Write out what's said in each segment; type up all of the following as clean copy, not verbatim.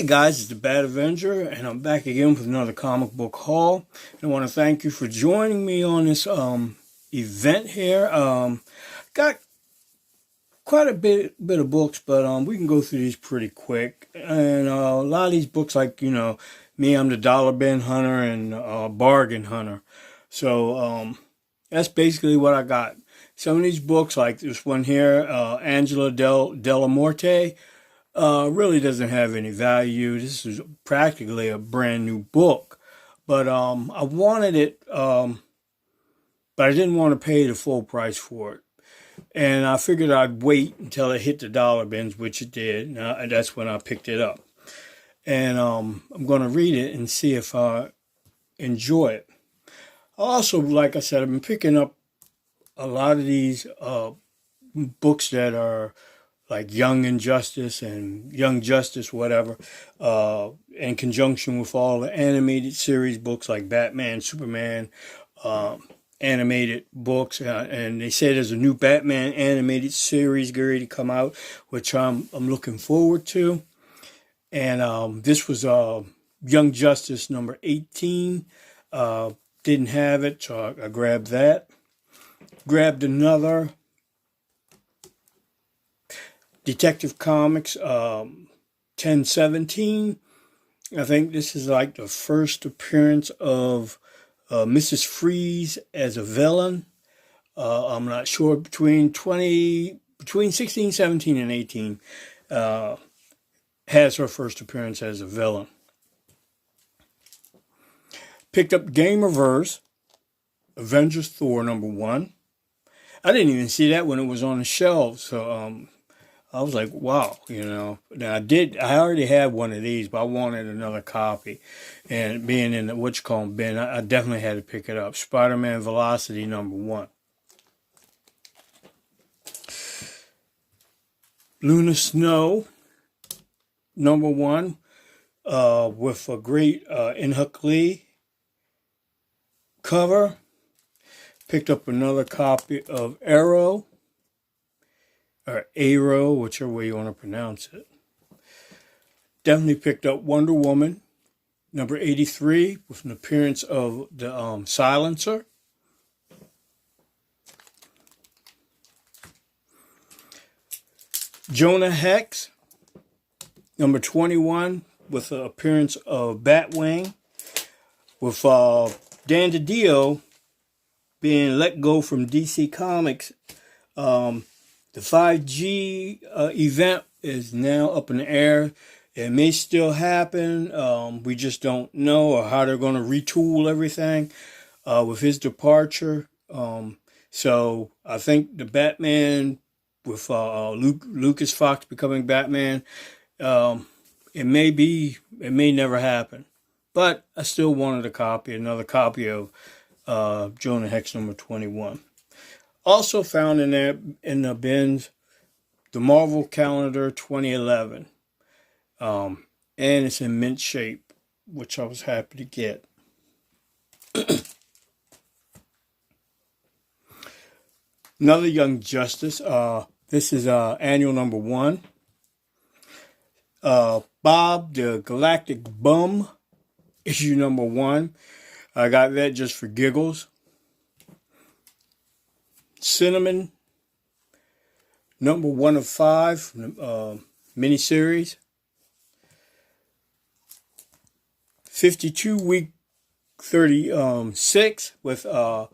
Hey guys, it's the Bad Avenger, and I'm back again with another comic book haul. And I want to thank you for joining me on this event here. Got quite a bit of books, but we can go through these pretty quick. And a lot of these books, like me, I'm the dollar bin hunter and bargain hunter. So that's basically what I got. Some of these books, like this one here, Angela Della Morte. Really doesn't have any value. This is practically a brand new book, but I wanted it, but I didn't want to pay the full price for it, and I figured I'd wait until it hit the dollar bins, which it did, and that's when I picked it up. And I'm going to read it and see if I enjoy it. Also, like I said, I've been picking up a lot of these books that are like Young Injustice and Young Justice, whatever, in conjunction with all the animated series books like Batman, Superman, animated books. And they say there's a new Batman animated series ready to come out, which I'm looking forward to. And this was Young Justice number 18. Didn't have it, so I grabbed that. Grabbed another Detective Comics 1017. I think this is like the first appearance of Mrs. Freeze as a villain. I'm not sure, between 16, 17, and 18 has her first appearance as a villain. Picked up Gamerverse, Avengers Thor number 1. I didn't even see that when it was on the shelves, so I was like, wow, Now I already had one of these, but I wanted another copy. And being in the bin, I definitely had to pick it up. Spider-Man Velocity number 1. Luna Snow number 1, with a great In-Hook Lee cover. Picked up another copy of Arrow, or Arrow, whichever way you want to pronounce it. Definitely picked up Wonder Woman, number 83, with an appearance of the Silencer. Jonah Hex, number 21, with the appearance of Batwing, with Dan DiDio being let go from DC Comics. The 5G event is now up in the air. It may still happen. We just don't know, or how they're going to retool everything with his departure. So I think the Batman with Lucas Fox becoming Batman, it may never happen. But I still wanted another copy of Jonah Hex number 21. Also found in the bins, the Marvel Calendar 2011. And it's in mint shape, which I was happy to get. Another Young Justice. This is annual number 1. Bob the Galactic Bum, issue number 1. I got that just for giggles. Cinnamon, number 1 of 5, miniseries. 52-week 36 with a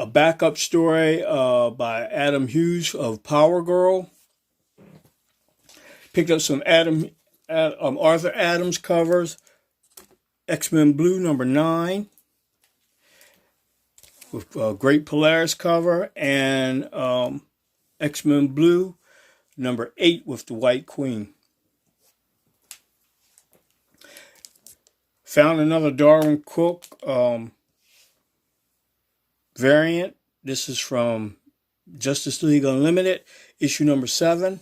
backup story by Adam Hughes of Power Girl. Picked up some Arthur Adams covers. X-Men Blue number 9 with a great Polaris cover, and X-Men Blue number 8 with the White Queen. Found another Darwin Cook variant. This is from Justice League Unlimited, issue number 7.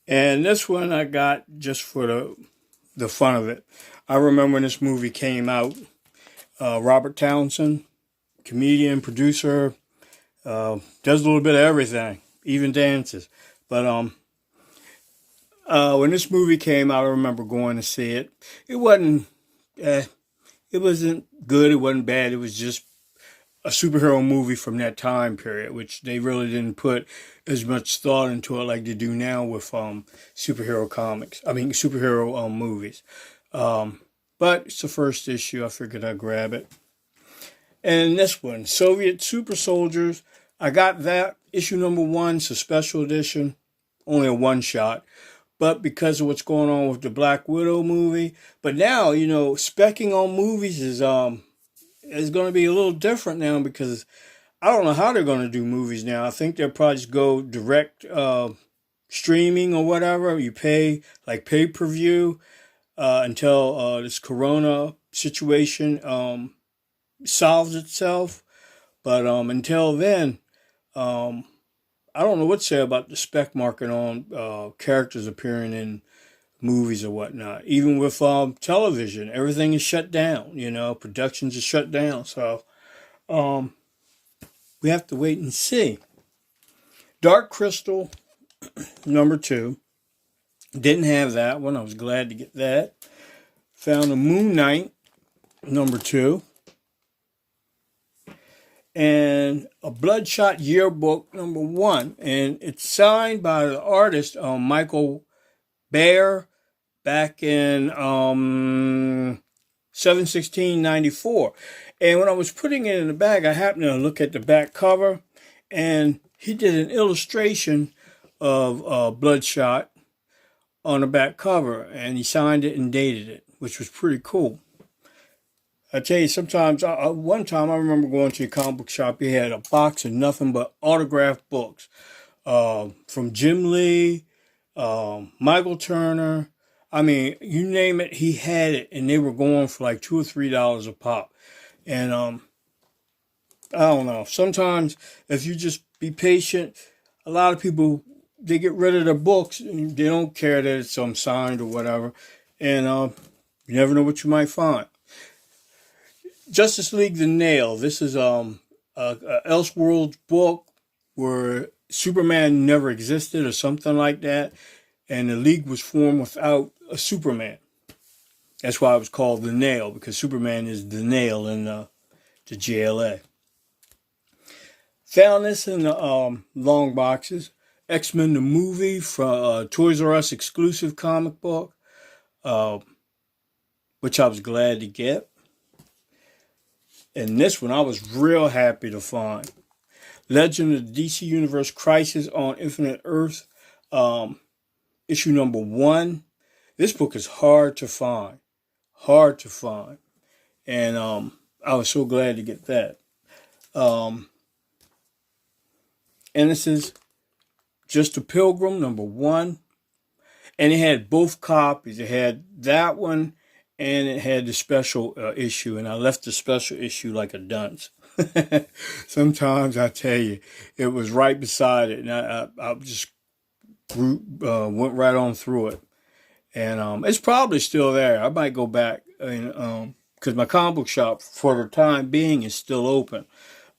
And this one I got just for the fun of it. I remember when this movie came out. Robert Townsend, comedian, producer, does a little bit of everything. even dances. But when this movie came out, I remember going to see it. It wasn't good. It wasn't bad. It was just a superhero movie from that time period, which they really didn't put as much thought into it like they do now with superhero comics. I mean, superhero movies. But it's the first issue. I figured I'd grab it. And this one, Soviet Super Soldiers. I got that. Issue number 1. It's a special edition. Only a one-shot. But because of what's going on with the Black Widow movie. But now, speccing on movies is going to be a little different now, because I don't know how they're going to do movies now. I think they'll probably just go direct streaming or whatever. You pay, like pay-per-view, until this corona situation solves itself. But until then, I don't know what to say about the spec market on characters appearing in movies or whatnot. Even with television, everything is shut down. Productions are shut down. So we have to wait and see. Dark Crystal, number 2. Didn't have that one. I was glad to get that. Found a Moon Knight, number 2. And a Bloodshot Yearbook, number 1. And it's signed by the artist Michael Bayer back in 7/16/94. And when I was putting it in the bag, I happened to look at the back cover, and he did an illustration of Bloodshot on the back cover, and he signed it and dated it, which was pretty cool. I tell you, sometimes, one time I remember going to a comic book shop. He had a box of nothing but autographed books from Jim Lee, Michael Turner. I mean, you name it, he had it, and they were going for like $2 or $3 a pop. And I don't know. Sometimes, if you just be patient, a lot of people, they get rid of their books, and they don't care that it's signed or whatever. And you never know what you might find. Justice League: The Nail. This is a Elseworlds book where Superman never existed or something like that, and the League was formed without a Superman. That's why it was called The Nail, because Superman is the nail in the JLA. Found this in the long boxes. X-Men the movie from Toys R Us exclusive comic book, which I was glad to get. And this one I was real happy to find. Legend of the DC Universe Crisis on Infinite Earth, issue number 1. This book is hard to find. And I was so glad to get that. And this is Just a Pilgrim, number 1. And it had both copies. It had that one, and it had the special issue. And I left the special issue like a dunce. Sometimes, I tell you, it was right beside it. And I just went right on through it. And it's probably still there. I might go back, because my comic book shop, for the time being, is still open.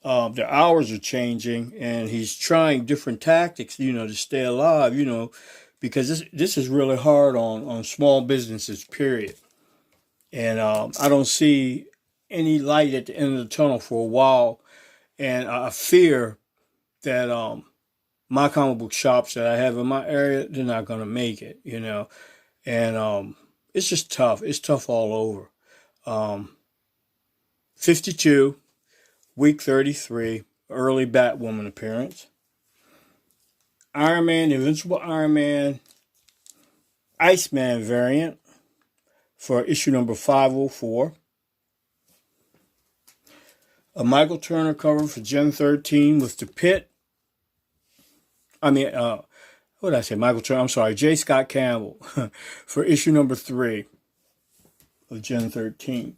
The hours are changing, and he's trying different tactics, to stay alive, because this is really hard on small businesses, period. And I don't see any light at the end of the tunnel for a while, and I fear that my comic book shops that I have in my area, they're not going to make it, And it's just tough. It's tough all over. 52, week 33, early Batwoman appearance. Iron Man, Invincible Iron Man, ICEMAN variant for issue number 504. A Michael Turner cover for Gen 13 with the Pit. What did I say? Michael Turner. I'm sorry. J. Scott Campbell for issue number 3 of Gen 13.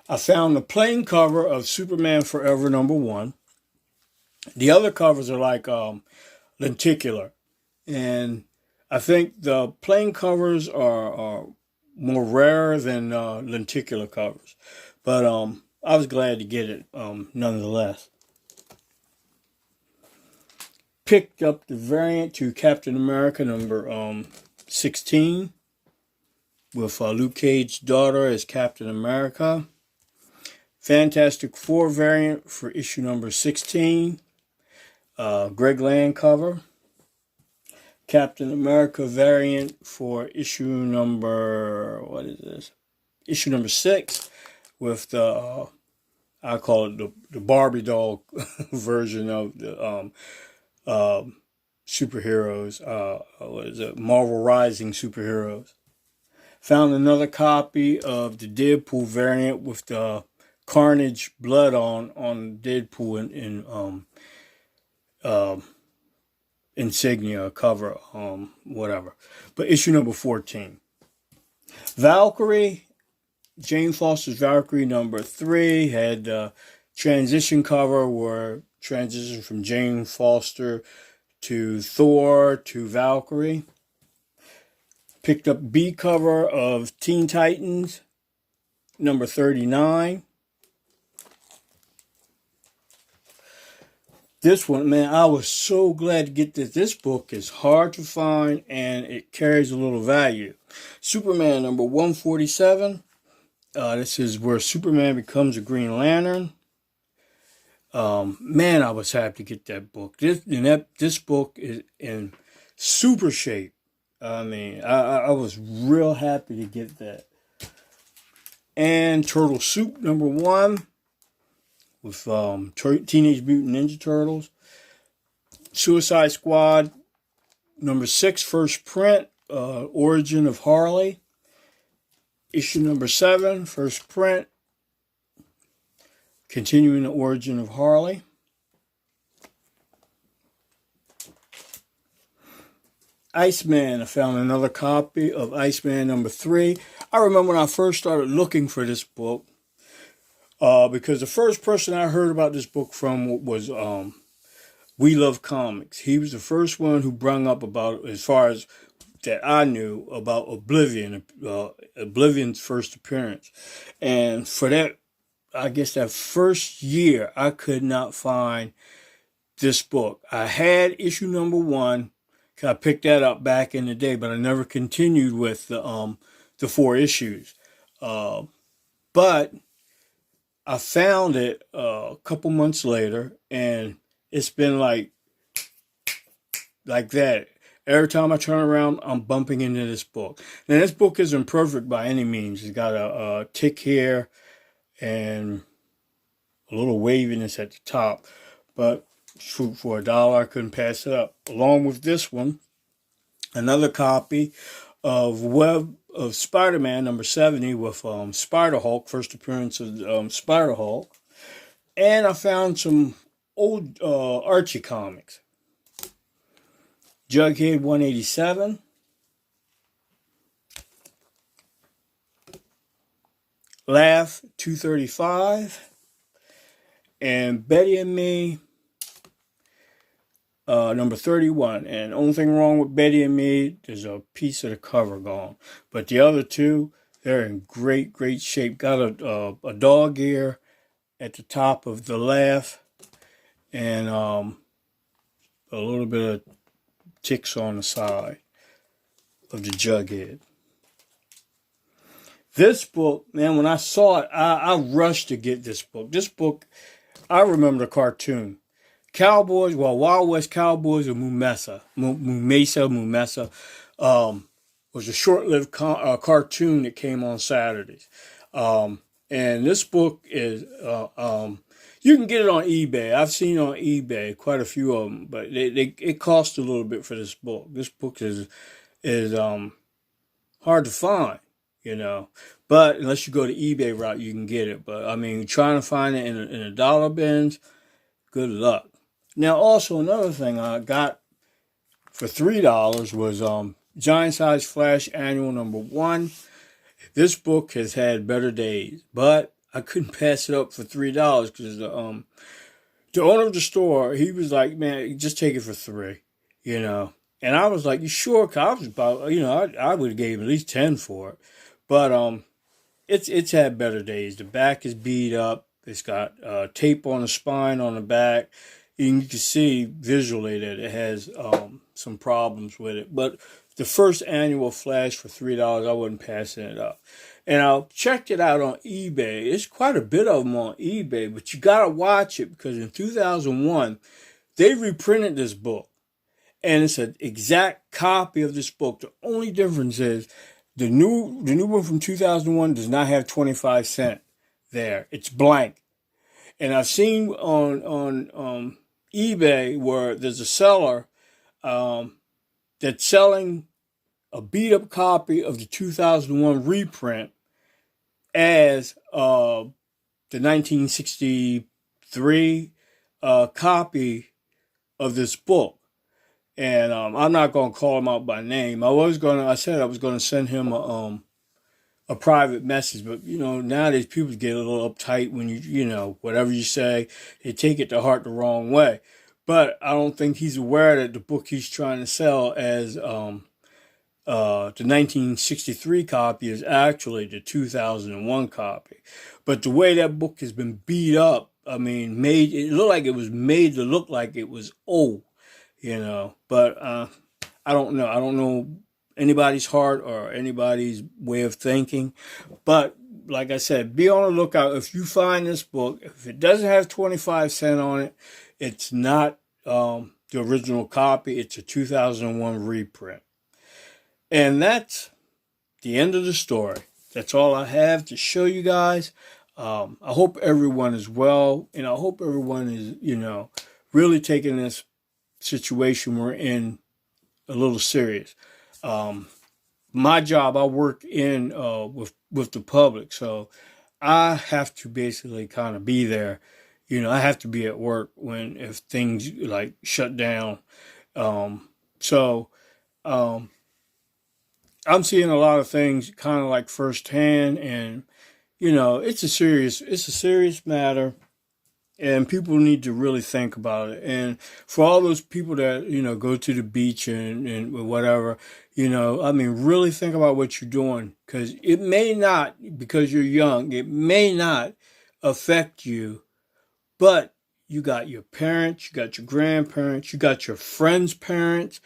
I found the plain cover of Superman Forever number 1. The other covers are like lenticular. And I think the plain covers are more rare than lenticular covers. But I was glad to get it nonetheless. Picked up the variant to Captain America number 16 with Luke Cage's daughter as Captain America. Fantastic Four variant for issue number 16. Greg Land cover. Captain America variant for issue number, what is this? Issue number 6 with the, I call it the Barbie doll version of the superheroes. What is it? Marvel Rising superheroes. Found another copy of the Deadpool variant with the Carnage blood on Deadpool in insignia cover, whatever. But issue number 14. Valkyrie, Jane Foster's Valkyrie number 3 had the transition cover where transition from Jane Foster to Thor to Valkyrie. Picked up B cover of Teen Titans number 39. This one, man, I was so glad to get this. This book is hard to find and it carries a little value. Superman number 147. This is where Superman becomes a Green Lantern. Man, I was happy to get that book. This book is in super shape. I mean, I was real happy to get that. And Turtle Soup number 1 with Teenage Mutant Ninja Turtles. Suicide Squad number 6, first print, Origin of Harley. Issue number 7, first print, continuing the origin of Harley. ICEMAN, I found another copy of ICEMAN number 3. I remember when I first started looking for this book, because the first person I heard about this book from was We Love Comics. He was the first one who brung up about, as far as that I knew, about Oblivion, Oblivion's first appearance. And for that, I guess that first year, I could not find this book. I had issue number 1, because I picked that up back in the day, but I never continued with the 4 issues. But I found it a couple months later, and it's been like that. Every time I turn around, I'm bumping into this book. Now, this book isn't perfect by any means. It's got a tick here and a little waviness at the top. But for $1, I couldn't pass it up. Along with this one, another copy of Web of Spider-Man number 70 with Spider-Hulk, first appearance of Spider-Hulk. And I found some old Archie comics. Jughead 187. Laugh 235. And Betty and Me number 31. And the only thing wrong with Betty and Me, there's a piece of the cover gone. But the other two, they're in great shape. Got a dog ear at the top of the Laugh. And a little bit of ticks on the side of the Jughead. This book, man, when I saw it, I rushed to get this book. This book, I remember the cartoon. Cowboys, Wild West Cowboys of Mumesa was a short-lived cartoon that came on Saturdays. And this book is, you can get it on eBay. I've seen it on eBay, quite a few of them, but it costs a little bit for this book. This book is hard to find, you know. But unless you go the eBay route, you can get it. But I mean, trying to find it in a dollar bins, good luck. Now, also another thing I got for $3 was Giant Size Flash Annual number 1. This book has had better days, but I couldn't pass it up for $3 because the owner of the store, he was like, man, just take it for $3, you know. And I was like, you sure? Cause I was about, you know, I would have gave at least 10 for it. But it's had better days. The back is beat up. It's got tape on the spine on the back. And you can see visually that it has some problems with it. But the first annual flash for $3, I wasn't passing it up. And I checked it out on eBay. It's quite a bit of them on eBay, but you got to watch it because in 2001, they reprinted this book. And it's an exact copy of this book. The only difference is the new one from 2001 does not have 25 cents there. It's blank. And I've seen on eBay where there's a seller that's selling a beat up copy of the 2001 reprint as the 1963 copy of this book. And I'm not going to call him out by name. I said I was going to send him a private message, but nowadays people get a little uptight when whatever you say, they take it to heart the wrong way. But I don't think he's aware that the book he's trying to sell as the 1963 copy is actually the 2001 copy. But the way that book has been beat up, it looked like it was made to look like it was old. But I don't know. I don't know anybody's heart or anybody's way of thinking. But like I said, be on the lookout. If you find this book, if it doesn't have 25 cents on it, it's not the original copy. It's a 2001 reprint. And that's the end of the story. That's all I have to show you guys. I hope everyone is well, and I hope everyone is, really taking this situation we're in a little serious. My job, I work in with the public, so I have to basically kind of be there. I have to be at work if things like shut down. So I'm seeing a lot of things kind of like firsthand, and it's a serious matter. And people need to really think about it. And for all those people that, go to the beach and whatever, really think about what you're doing. Because it may not, because you're young, it may not affect you. But you got your parents, you got your grandparents, you got your friends' parents,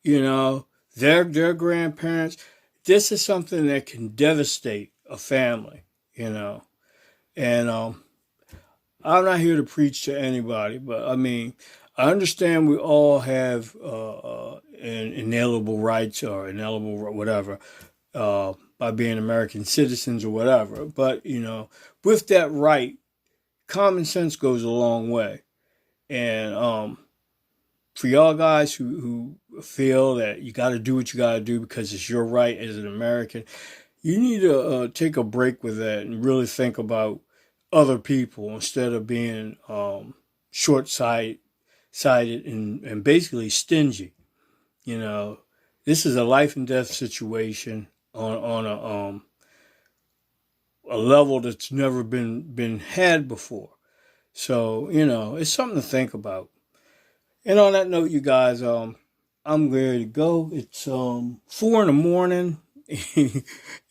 their grandparents. This is something that can devastate a family, And I'm not here to preach to anybody, but I understand we all have inalienable rights or inalienable whatever by being American citizens or whatever. But, with that right, common sense goes a long way. And for y'all guys who feel that you got to do what you got to do because it's your right as an American, you need to take a break with that and really think about other people instead of being short-sighted and basically stingy. This is a life and death situation on a level that's never been had before. So it's something to think about. And on that note, you guys, I'm ready to go. It's 4 a.m. and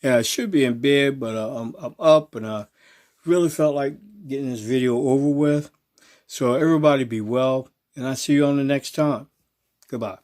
I should be in bed, but I'm up and I really felt like getting this video over with. So everybody be well, and I'll see you on the next time. Goodbye.